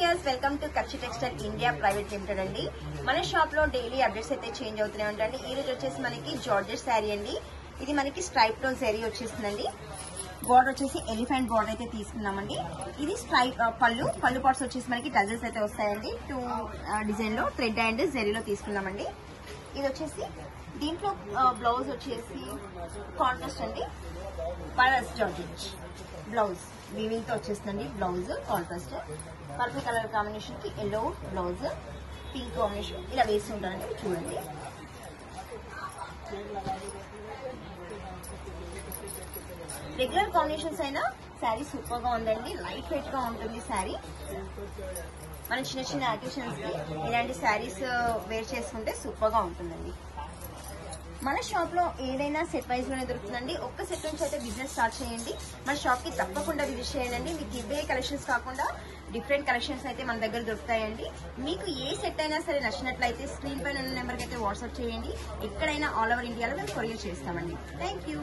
Viewers, welcome to Kakshi textile India private limited అండి. మన shop లో డైలీ అప్డేట్స్ అయితే చేంజ్ అవుతూనే ఉంటాయండి. ఈ రోజు వచ్చేసి మనకి జార్జెట్ శారీ అండి. ఇది మనకి స్ట్రైప్ లో జరీ వచ్చేస్తుందండి. బోర్డర్ వచ్చేసి ఎలిఫెంట్ బోర్డర్ అయితే తీసుకున్నామండి. ఇది స్ట్రైప్ పళ్ళు పార్ట్స్ వచ్చేసి మనకి డజల్స్ అయితే వస్తాయండి. 2 డిజైన్ లో థ్రెడ్ అండ్ జరీలో తీసుకున్నామండి. ఇది వచ్చేసి దీంట్లో బ్లౌజ్ వచ్చేసి కాంట్రాస్ట్ అండి. బనారస్ జార్జెట్ బ్లౌజ్ వీవింగ్ తో వచ్చేస్తుందండి. Blouse contrast purple colour combination కి ఎల్లో బ్లౌజ్, పింక్ కాంబినేషన్ ఇలా వేసి ఉంటారండి. చూడండి, రెగ్యులర్ కాంబినేషన్స్ అయినా శారీ సూపర్ గా ఉందండి. లైట్ వెయిట్ గా ఉంటుంది శారీ. మన చిన్న చిన్న అకేషన్స్ కి ఇలాంటి శారీస్ వేర్ చేసుకుంటే సూపర్ గా ఉంటుందండి. మన షాప్ లో ఏదైనా సెట్ వైజ్ లోనే దొరుకుతుందండి. ఒక్క సెట్ నుంచి అయితే బిజినెస్ స్టార్ట్ చేయండి. మన షాప్ కి తప్పకుండా విజిట్ చేయండి. మీకు ఇవే కలెక్షన్స్ కాకుండా డిఫరెంట్ కలెక్షన్స్ అయితే మన దగ్గర దొరుకుతాయండి. మీకు ఏ సెట్ అయినా సరే నచ్చినట్లయితే స్క్రీన్ పైన ఉన్న నెంబర్కి అయితే వాట్సాప్ చేయండి. ఎక్కడైనా ఆల్ ఓవర్ ఇండియాలో మేము కొరియర్ చేస్తామండి. Thank you.